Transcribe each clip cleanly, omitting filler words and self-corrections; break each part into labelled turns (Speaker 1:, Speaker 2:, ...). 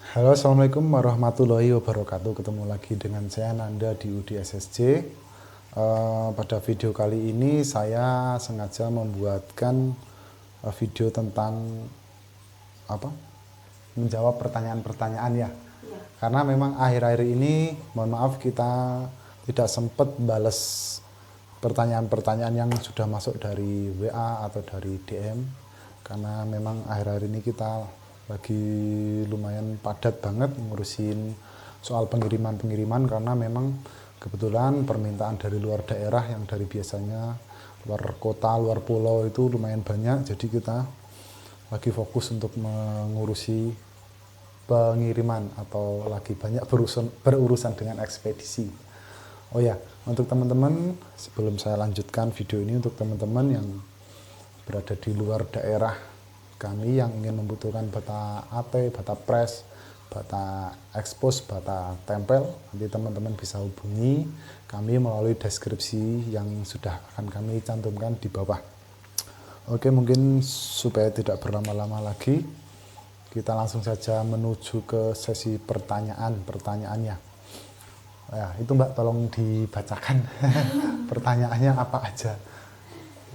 Speaker 1: Halo, Assalamualaikum warahmatullahi wabarakatuh. Ketemu lagi dengan saya Nanda di UDSSJ. Pada video kali ini saya sengaja membuatkan video tentang apa? Menjawab pertanyaan-pertanyaan ya. Karena memang akhir-akhir ini, mohon maaf kita tidak sempat balas pertanyaan-pertanyaan yang sudah masuk dari WA atau dari DM. Karena memang akhir-akhir ini kita lagi lumayan padat banget ngurusin soal pengiriman-pengiriman, karena memang kebetulan permintaan dari luar daerah yang dari biasanya luar kota, luar pulau itu lumayan banyak. Jadi kita lagi fokus untuk mengurusi pengiriman atau lagi banyak berurusan dengan ekspedisi. Oh ya, untuk teman-teman, sebelum saya lanjutkan video ini, untuk teman-teman yang berada di luar daerah kami yang ingin membutuhkan bata AT, bata press, bata expose, bata tempel, nanti teman-teman bisa hubungi kami melalui deskripsi yang sudah akan kami cantumkan di bawah. Oke, mungkin supaya tidak berlama-lama lagi, kita langsung saja menuju ke sesi pertanyaannya. Ya, itu Mbak tolong dibacakan pertanyaannya apa aja.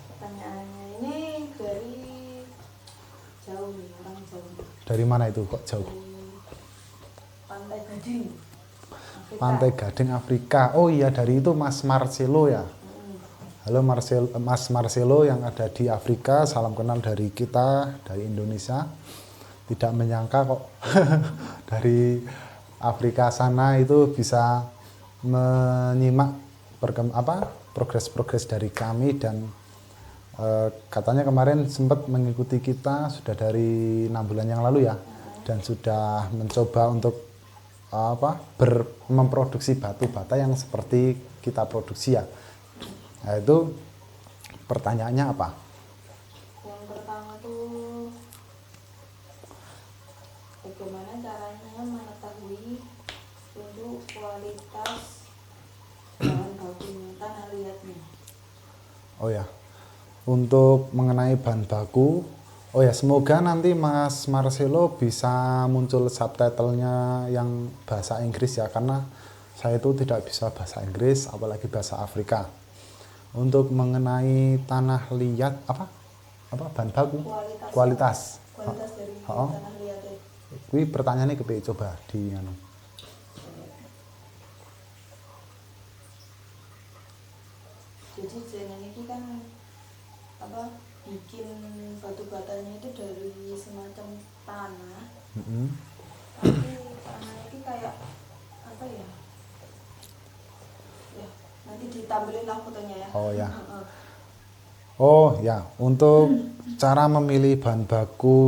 Speaker 2: Pertanyaannya ini dari jauh nih, orang jauh.
Speaker 1: Dari mana itu kok jauh?
Speaker 2: Dari Pantai Gading, Afrika.
Speaker 1: Pantai Gading, Afrika. Oh iya, dari itu Mas Marcelo ya. Halo Mas Marcelo yang ada di Afrika, salam kenal dari kita, dari Indonesia. Tidak menyangka kok dari Afrika sana itu bisa menyimak progres-progres dari kami, dan katanya kemarin sempat mengikuti kita sudah dari 6 bulan yang lalu ya, dan sudah mencoba untuk memproduksi batu bata yang seperti kita produksi ya. Nah, itu pertanyaannya apa?
Speaker 2: Yang pertama tuh, bagaimana caranya mengetahui untuk kualitas bahan bakunya, tanah liatnya.
Speaker 1: Oh ya, untuk mengenai bahan baku, oh ya, semoga nanti Mas Marcelo bisa muncul subtitlenya yang bahasa Inggris ya, karena saya itu tidak bisa bahasa Inggris, apalagi bahasa Afrika. Untuk mengenai tanah liat apa bahan baku, kualitas
Speaker 2: dari
Speaker 1: Oh.
Speaker 2: tanah liatnya.
Speaker 1: Kuwi pertanyaannya kepiye, coba di anu.
Speaker 2: Jadi jangan ini kan bikin batu batanya itu dari semacam tanah. Tapi tanah itu kayak apa ya? Ya, nanti ditambahin lah fotonya ya.
Speaker 1: Oh ya. Oh ya, untuk cara memilih bahan baku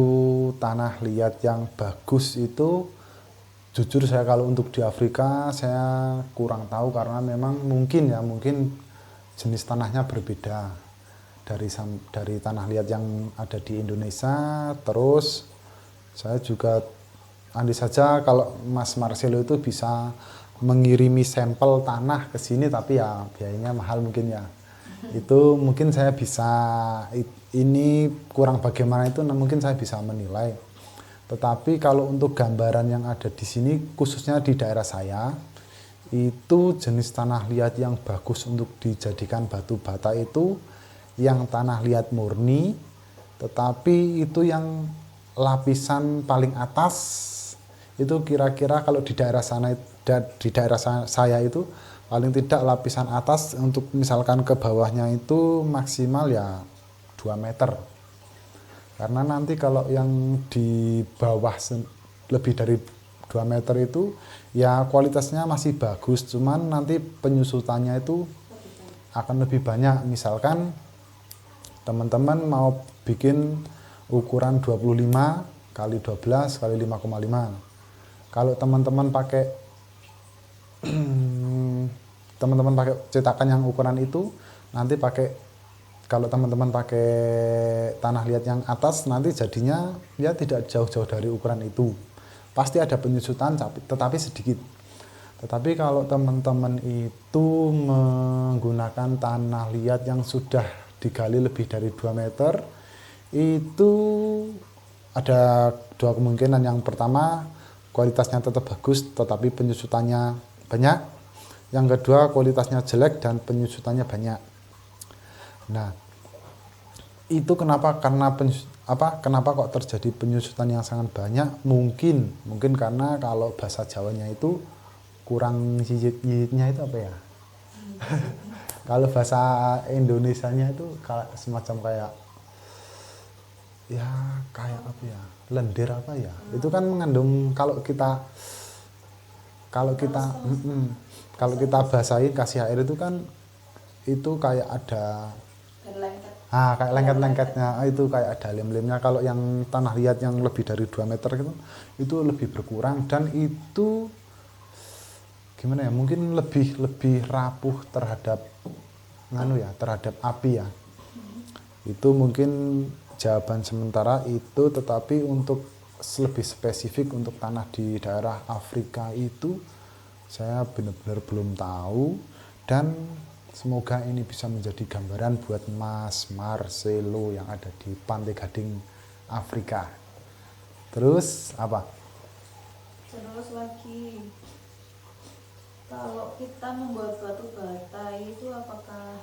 Speaker 1: tanah liat yang bagus itu, jujur saya kalau untuk di Afrika saya kurang tahu, karena memang mungkin jenis tanahnya berbeda dari tanah liat yang ada di Indonesia. Terus saya juga andai saja kalau Mas Marcelo itu bisa mengirimi sampel tanah ke sini, tapi ya biayanya mahal mungkin ya. Itu mungkin saya bisa, ini kurang bagaimana itu mungkin saya bisa menilai. Tetapi kalau untuk gambaran yang ada di sini, khususnya di daerah saya, itu jenis tanah liat yang bagus untuk dijadikan batu bata itu yang tanah liat murni, tetapi itu yang lapisan paling atas itu kira-kira kalau di daerah sana, di daerah saya itu paling tidak lapisan atas untuk misalkan ke bawahnya itu maksimal ya 2 meter. Karena nanti kalau yang di bawah lebih dari 2 meter itu ya kualitasnya masih bagus, cuman nanti penyusutannya itu akan lebih banyak. Misalkan teman-teman mau bikin ukuran 25 kali 12 kali 5,5. Kalau teman-teman pakai cetakan yang ukuran itu, nanti kalau teman-teman pakai tanah liat yang atas, nanti jadinya ya tidak jauh-jauh dari ukuran itu. Pasti ada penyusutan, tetapi sedikit. Tetapi kalau teman-teman itu menggunakan tanah liat yang sudah digali lebih dari 2 meter, itu ada 2 kemungkinan. Yang pertama, kualitasnya tetap bagus tetapi penyusutannya banyak. Yang kedua kualitasnya jelek dan penyusutannya banyak. Nah, itu kenapa? Karena kenapa kok terjadi penyusutan yang sangat banyak? Mungkin karena kalau bahasa Jawanya itu kurang yiyit-yiyitnya itu apa ya? Kalau bahasa Indonesianya itu semacam kayak ya kayak apa ya? Lendir apa ya? Itu kan mengandung kalau kita bahasain kasih air itu kan itu kayak ada kayak lengket-lengketnya itu kayak ada lem-lemnya. Kalau yang tanah liat yang lebih dari 2 meter itu lebih berkurang dan itu gimana ya, mungkin lebih rapuh terhadap terhadap api ya. Itu mungkin jawaban sementara itu, tetapi untuk lebih spesifik untuk tanah di daerah Afrika itu saya benar-benar belum tahu, dan semoga ini bisa menjadi gambaran buat Mas Marcelo yang ada di Pantai Gading Afrika. Terus apa?
Speaker 2: Terus lagi, kalau kita membuat batu bata itu apakah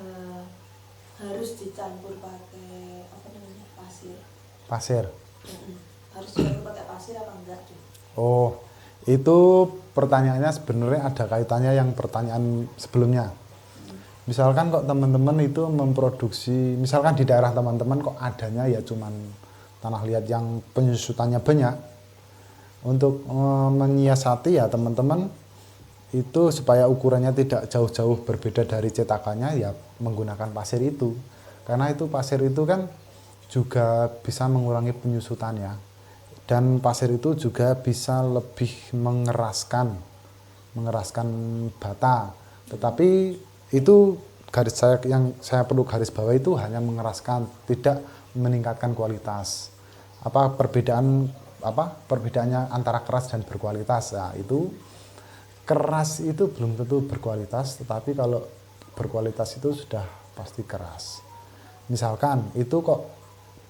Speaker 2: harus dicampur pakai pasir?
Speaker 1: Pasir.
Speaker 2: Harus dicampur pakai pasir apa enggak tuh?
Speaker 1: Oh, itu pertanyaannya sebenarnya ada kaitannya yang pertanyaan sebelumnya. Misalkan kok teman-teman itu memproduksi, misalkan di daerah teman-teman kok adanya ya cuman tanah liat yang penyusutannya banyak. Untuk menyiasati ya teman-teman itu supaya ukurannya tidak jauh-jauh berbeda dari cetakannya ya menggunakan pasir itu. Karena itu pasir itu kan juga bisa mengurangi penyusutan ya. Dan pasir itu juga bisa lebih mengeraskan bata. Tetapi itu yang saya perlu garis bawah itu hanya mengeraskan, tidak meningkatkan kualitas. Perbedaannya antara keras dan berkualitas? Nah, itu keras itu belum tentu berkualitas, tetapi kalau berkualitas itu sudah pasti keras. Misalkan itu kok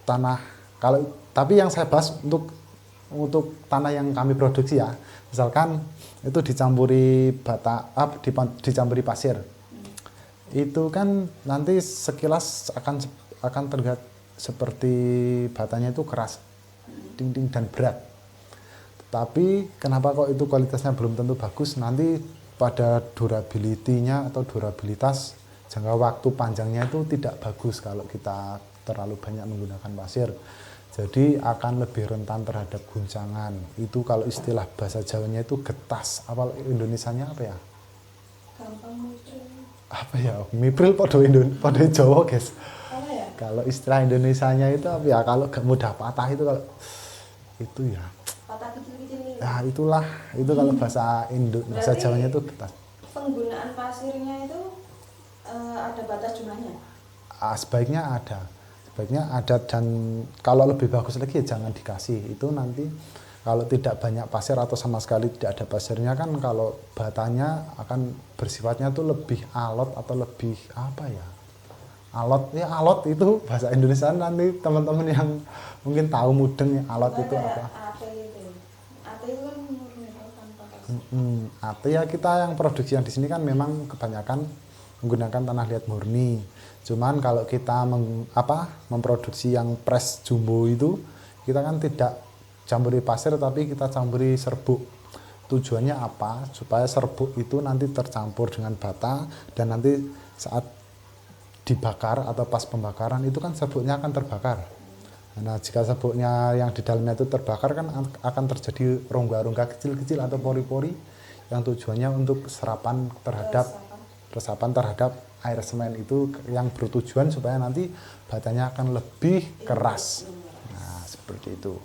Speaker 1: tanah, tapi yang saya bahas untuk tanah yang kami produksi ya, misalkan itu dicampuri dicampuri pasir, itu kan nanti sekilas akan terlihat seperti batanya itu keras, dinding dan berat. Tapi kenapa kok itu kualitasnya belum tentu bagus? Nanti pada durability-nya atau durabilitas jangka waktu panjangnya itu tidak bagus kalau kita terlalu banyak menggunakan pasir. Jadi akan lebih rentan terhadap guncangan. Itu kalau istilah bahasa Jawanya itu getas. Apa Indonesianya apa ya?
Speaker 2: Gampang muncul.
Speaker 1: Apa ya? Mipril podo Jawa, guys.
Speaker 2: Apa ya?
Speaker 1: Kalau istilah Indonesianya itu apa ya? Kalau gak mudah patah itu kalau itu ya.
Speaker 2: Patah kecil-kecil ini.
Speaker 1: Nah, itulah. Itu kalau bahasa Jawanya itu getas.
Speaker 2: Penggunaan pasirnya itu ada batas jumlahnya?
Speaker 1: Sebaiknya ada, dan kalau lebih bagus lagi ya jangan dikasih. Itu nanti kalau tidak banyak pasir atau sama sekali tidak ada pasirnya kan kalau batanya akan bersifatnya tuh lebih alot atau lebih apa ya, alot itu bahasa Indonesia. Nanti teman-teman yang mungkin tahu mudeng ya alot itu apa.
Speaker 2: Ate itu kan murni tanpa pasir.
Speaker 1: Ate ya, kita yang produksi yang di sini kan memang kebanyakan menggunakan tanah liat murni. Cuman kalau kita memproduksi yang press jumbo itu, kita kan tidak campuri pasir tapi kita campuri serbuk. Tujuannya apa? Supaya serbuk itu nanti tercampur dengan bata, dan nanti saat dibakar atau pas pembakaran itu kan serbuknya akan terbakar. Nah, jika serbuknya yang di dalamnya itu terbakar kan akan terjadi rongga-rongga kecil-kecil atau pori-pori yang tujuannya untuk resapan terhadap air semen itu, yang bertujuan supaya nanti batanya akan lebih keras. Nah, seperti itu.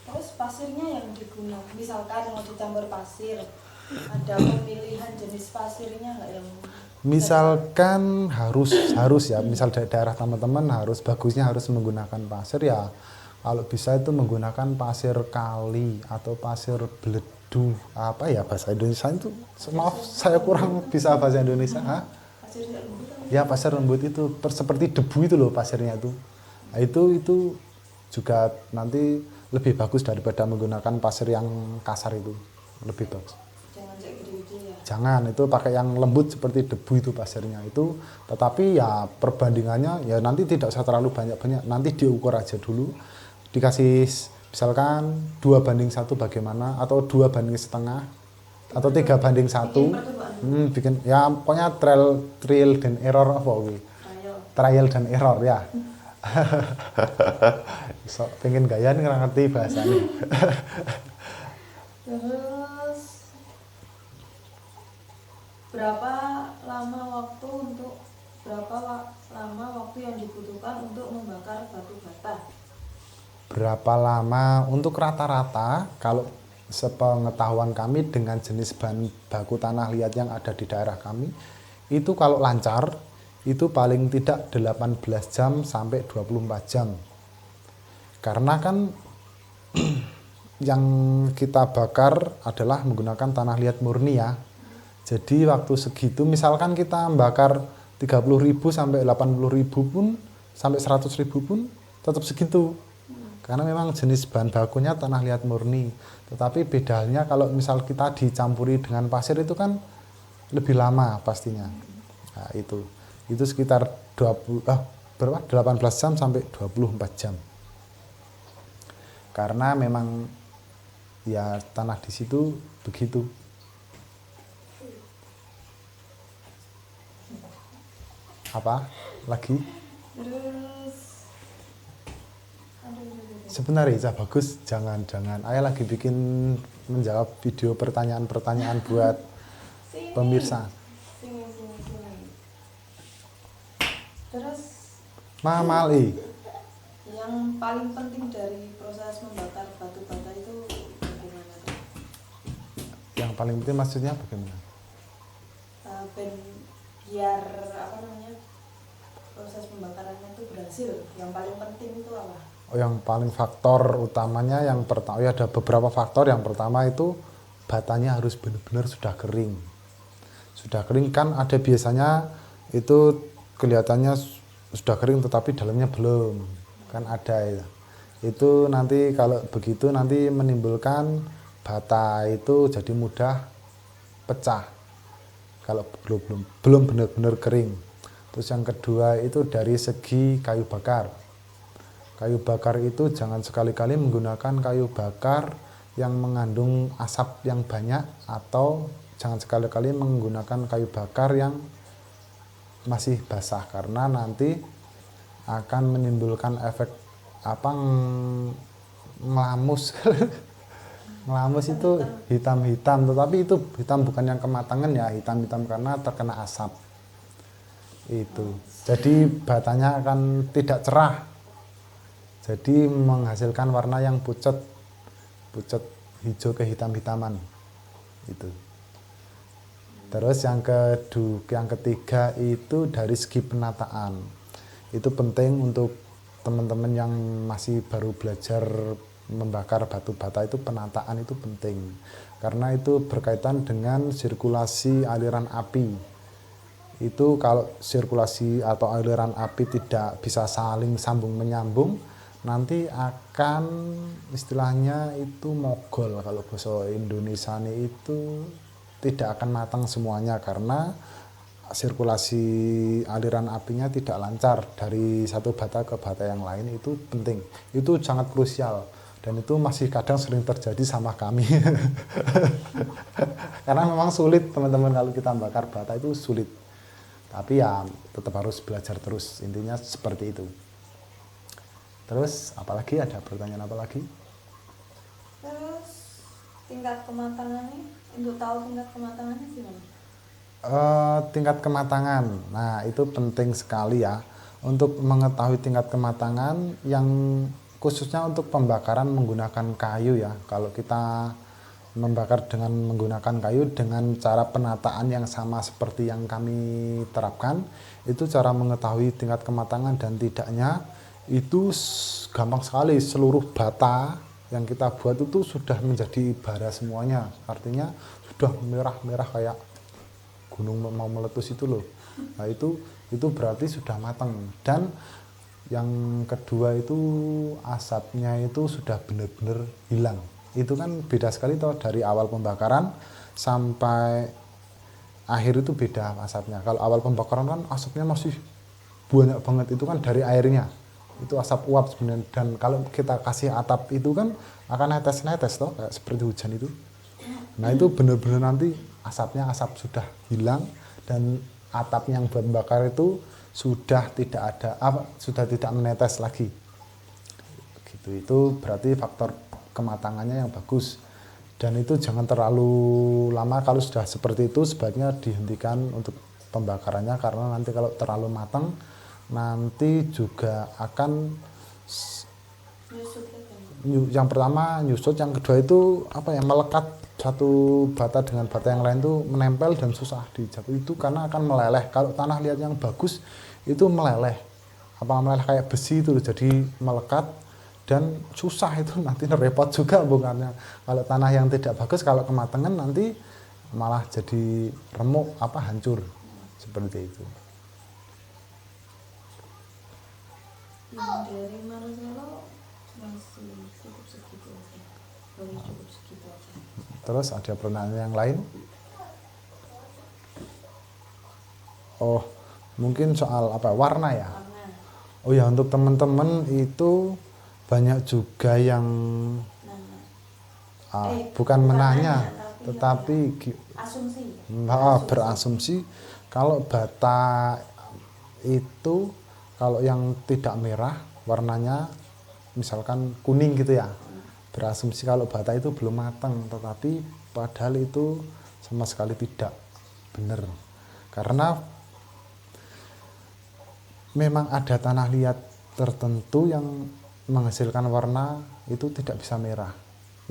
Speaker 2: Terus pasirnya yang digunakan, misalkan mau dicampur pasir, ada pemilihan jenis pasirnya nggak yang?
Speaker 1: Misalkan harus ya, misal dari daerah teman-teman bagusnya harus menggunakan pasir ya. Kalau bisa itu menggunakan pasir kali atau pasir beledu. Apa ya bahasa Indonesia itu? Maaf, saya kurang bisa bahasa Indonesia. Ya, pasir lembut itu seperti debu itu loh pasirnya itu. Nah, itu juga nanti lebih bagus daripada menggunakan pasir yang kasar itu, lebih bagus.
Speaker 2: Jangan kayak gede-gede ya.
Speaker 1: Jangan, itu pakai yang lembut seperti debu itu pasirnya itu. Tetapi ya perbandingannya ya nanti tidak usah terlalu banyak-banyak, nanti diukur aja dulu, dikasih misalkan 2:1 bagaimana, atau 2:1 atau 3:1. Bikin ya pokoknya trial dan error apa wi? Trial dan error ya. So, pengen gaya nih ngerti bahasanya.
Speaker 2: Terus berapa lama waktu yang dibutuhkan untuk membakar batu bata?
Speaker 1: Berapa lama untuk rata-rata kalau sepengetahuan kami dengan jenis bahan baku tanah liat yang ada di daerah kami itu kalau lancar itu paling tidak 18 jam sampai 24 jam. Karena kan yang kita bakar adalah menggunakan tanah liat murni ya. Jadi waktu segitu misalkan kita bakar 30.000 sampai 80.000 pun sampai 100.000 pun tetap segitu. Karena memang jenis bahan bakunya tanah liat murni. Tetapi bedanya kalau misal kita dicampuri dengan pasir itu kan lebih lama pastinya. Nah, itu sekitar 18 jam sampai 24 jam. Karena memang ya tanah di situ begitu. Apa lagi? Sebenarnya bagus, jangan ayo lagi bikin menjawab video pertanyaan-pertanyaan buat pemirsa.
Speaker 2: Sini. Terus
Speaker 1: Mamali.
Speaker 2: yang paling penting dari proses membakar batu bata itu bagaimana tuh?
Speaker 1: Yang paling penting maksudnya bagaimana?
Speaker 2: Biar proses pembakarannya itu berhasil. Yang paling penting itu apa?
Speaker 1: Yang paling faktor utamanya yang pertama ya ada beberapa faktor. Yang pertama itu batanya harus benar-benar sudah kering. Sudah kering kan ada biasanya itu kelihatannya sudah kering tetapi dalamnya belum. Kan ada ya. Itu nanti kalau begitu nanti menimbulkan bata itu jadi mudah pecah. Kalau belum benar-benar kering. Terus yang kedua itu dari segi kayu bakar. Kayu bakar itu jangan sekali-kali menggunakan kayu bakar yang mengandung asap yang banyak, atau jangan sekali-kali menggunakan kayu bakar yang masih basah, karena nanti akan menimbulkan efek ngelamus. Ngelamus itu hitam-hitam, tetapi itu hitam bukan yang kematangan ya, hitam-hitam karena terkena asap. Itu. Jadi batanya akan tidak cerah. Jadi menghasilkan warna yang pucat hijau kehitam-hitaman. Itu. Terus yang ketiga itu dari segi penataan. Itu penting untuk teman-teman yang masih baru belajar membakar batu bata, itu penataan itu penting. Karena itu berkaitan dengan sirkulasi aliran api. Itu kalau sirkulasi atau aliran api tidak bisa saling sambung menyambung, nanti akan istilahnya itu mogol. Kalau bahasa Indonesia itu tidak akan matang semuanya karena sirkulasi aliran apinya tidak lancar dari satu bata ke bata yang lain. Itu penting, itu sangat krusial, dan itu masih kadang sering terjadi sama kami. Karena memang sulit teman-teman, kalau kita bakar bata itu sulit, tapi ya tetap harus belajar terus, intinya seperti itu. Terus apalagi, ada pertanyaan apa lagi?
Speaker 2: Terus tingkat kematangannya, untuk tahu tingkat kematangannya gimana?
Speaker 1: Tingkat kematangan, nah itu penting sekali ya untuk mengetahui tingkat kematangan, yang khususnya untuk pembakaran menggunakan kayu ya. Kalau kita membakar dengan menggunakan kayu dengan cara penataan yang sama seperti yang kami terapkan, itu cara mengetahui tingkat kematangan dan tidaknya itu gampang sekali. Seluruh bata yang kita buat itu sudah menjadi bara semuanya, artinya sudah merah-merah kayak gunung mau meletus itu loh. Nah itu berarti sudah matang. Dan Yang kedua itu asapnya itu sudah benar-benar hilang. Itu kan beda sekali toh, dari awal pembakaran sampai akhir itu beda asapnya. Kalau awal pembakaran kan asapnya masih banyak banget, itu kan dari airnya. Itu asap uap sebenarnya. Dan kalau kita kasih atap itu kan akan netes-netes toh, kayak seperti hujan itu. Nah itu benar-benar nanti asapnya asap sudah hilang, dan atap yang buat bakar itu sudah tidak ada sudah tidak menetes lagi. Gitu. Itu berarti faktor kematangannya yang bagus. Dan itu jangan terlalu lama. Kalau sudah seperti itu sebaiknya dihentikan untuk pembakarannya, karena nanti kalau terlalu matang nanti juga akan yang pertama nyusut, yang kedua itu melekat satu bata dengan bata yang lain tuh menempel dan susah dijatuh itu karena akan meleleh. Kalau tanah liat yang bagus itu meleleh, meleleh kayak besi itu, jadi melekat dan susah, itu nanti repot juga bongkarnya. Kalau tanah yang tidak bagus, kalau kematangan nanti malah jadi remuk, hancur seperti itu.
Speaker 2: Yang dari Marcelo masih cukup segitu aja, baru cukup segitu aja.
Speaker 1: Terus ada pertanyaan yang lain? Oh, mungkin soal warna ya?
Speaker 2: Warna.
Speaker 1: Oh ya, untuk teman-teman itu banyak juga yang bukan menanya, tetapi
Speaker 2: asumsi.
Speaker 1: Berasumsi kalau bata itu, kalau yang tidak merah warnanya misalkan kuning gitu ya, berasumsi kalau bata itu belum matang, tetapi padahal itu sama sekali tidak benar. Karena memang ada tanah liat tertentu yang menghasilkan warna itu tidak bisa merah.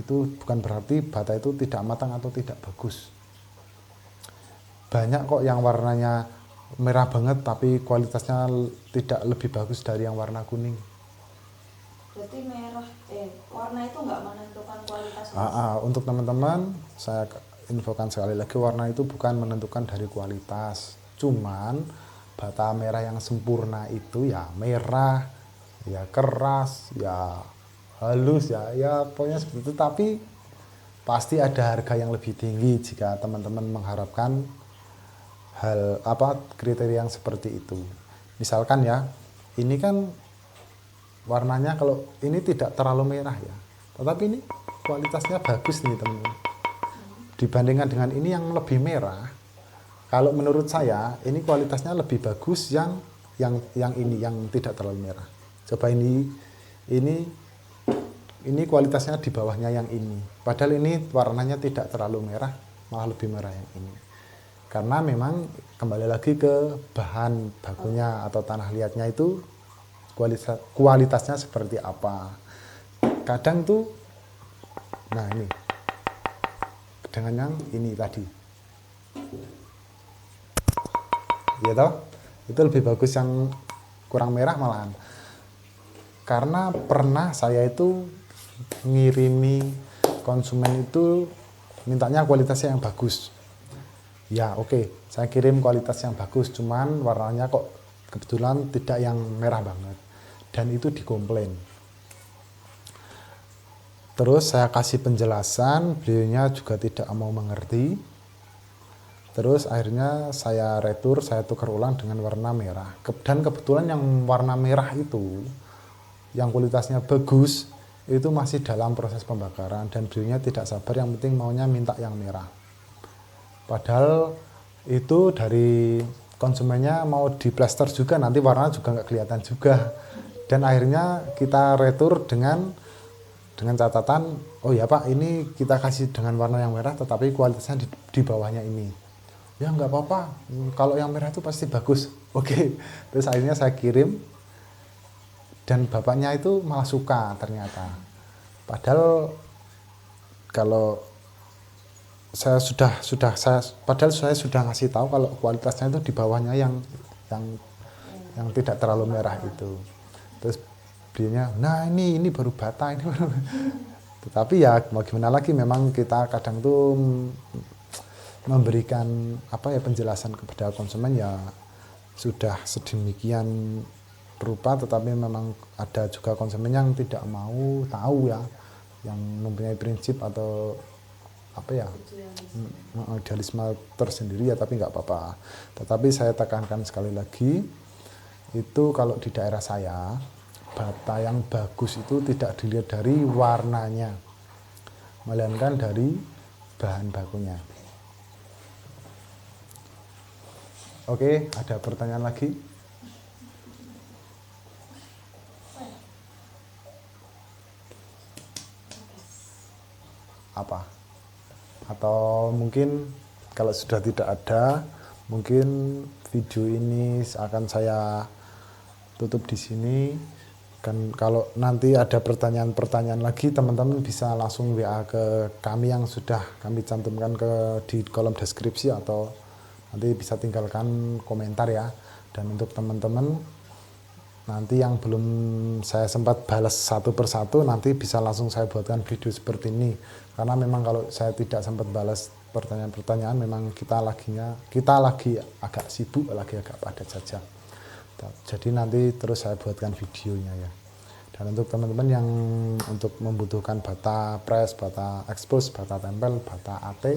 Speaker 1: Itu bukan berarti bata itu tidak matang atau tidak bagus. Banyak kok yang warnanya merah banget tapi kualitasnya tidak lebih bagus dari yang warna kuning.
Speaker 2: Berarti warna itu nggak menentukan kualitas.
Speaker 1: Untuk teman-teman saya infokan sekali lagi, warna itu bukan menentukan dari kualitas. Cuman bata merah yang sempurna itu ya merah, ya keras, ya halus, ya pokoknya seperti itu. Tapi pasti ada harga yang lebih tinggi jika teman-teman mengharapkan hal kriteria yang seperti itu. Misalkan ya, ini kan warnanya kalau ini tidak terlalu merah ya, tetapi ini kualitasnya bagus nih teman-teman. Dibandingkan dengan ini yang lebih merah, kalau menurut saya ini kualitasnya lebih bagus yang ini yang tidak terlalu merah. Coba ini kualitasnya di bawahnya yang ini. Padahal ini warnanya tidak terlalu merah, malah lebih merah yang ini. Karena memang kembali lagi ke bahan bakunya atau tanah liatnya itu kualitasnya seperti apa. Kadang tuh, nah ini dengan yang ini tadi, ya toh, itu lebih bagus yang kurang merah malahan. Karena pernah saya itu ngirimi konsumen itu mintanya kualitasnya yang bagus. Ya oke, saya kirim kualitas yang bagus, cuman warnanya kok kebetulan tidak yang merah banget, dan itu dikomplain. Terus saya kasih penjelasan, beliaunya juga tidak mau mengerti. Terus akhirnya saya retur, saya tukar ulang dengan warna merah. Dan kebetulan yang warna merah itu, yang kualitasnya bagus, itu masih dalam proses pembakaran, dan beliaunya tidak sabar, yang penting maunya minta yang merah. Padahal itu dari konsumennya mau di plester juga, nanti warnanya juga nggak kelihatan juga. Dan akhirnya kita retur dengan catatan, oh ya Pak, ini kita kasih dengan warna yang merah, tetapi kualitasnya di bawahnya ini. Ya nggak apa-apa, kalau yang merah itu pasti bagus. Oke, terus akhirnya saya kirim, dan bapaknya itu malah suka ternyata. Padahal kalau saya sudah ngasih tahu kalau kualitasnya itu di bawahnya yang tidak terlalu merah itu. Terus belinya, nah ini baru bata ini. Tetapi ya mau gimana lagi, memang kita kadang tuh memberikan penjelasan kepada konsumen ya sudah sedemikian berupa, tetapi memang ada juga konsumen yang tidak mau tahu ya, yang mempunyai prinsip atau apa ya, idealisme tersendiri ya, tapi nggak apa-apa. Tetapi saya tekankan sekali lagi, itu kalau di daerah saya, bata yang bagus itu tidak dilihat dari warnanya, melainkan dari bahan bakunya. Oke, ada pertanyaan lagi? Apa? Atau mungkin kalau sudah tidak ada, mungkin video ini akan saya tutup di sini. Kan kalau nanti ada pertanyaan-pertanyaan lagi, teman-teman bisa langsung WA ke kami yang sudah kami cantumkan di kolom deskripsi, atau nanti bisa tinggalkan komentar ya. Dan untuk teman-teman nanti yang belum saya sempat balas satu persatu, nanti bisa langsung saya buatkan video seperti ini. Karena memang kalau saya tidak sempat balas pertanyaan-pertanyaan, memang kita lagi agak sibuk, lagi agak padat saja. Jadi nanti terus saya buatkan videonya ya. Dan untuk teman-teman yang untuk membutuhkan bata press, bata expose, bata tempel, bata AT,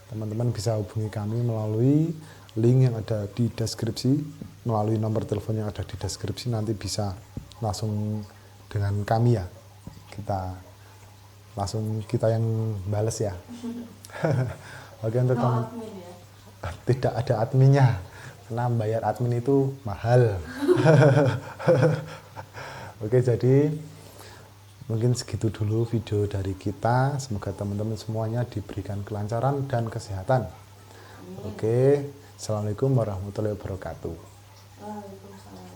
Speaker 1: teman-teman bisa hubungi kami melalui link yang ada di deskripsi, melalui nomor telepon yang ada di deskripsi. Nanti bisa langsung dengan kami ya, kita yang bales ya. Oke, untuk
Speaker 2: admin ya?
Speaker 1: tidak ada adminnya, karena bayar admin itu mahal. Oke, jadi mungkin segitu dulu video dari kita. Semoga teman-teman semuanya diberikan kelancaran dan kesehatan. Oke, assalamualaikum warahmatullahi wabarakatuh.
Speaker 2: Waalaikumsalam.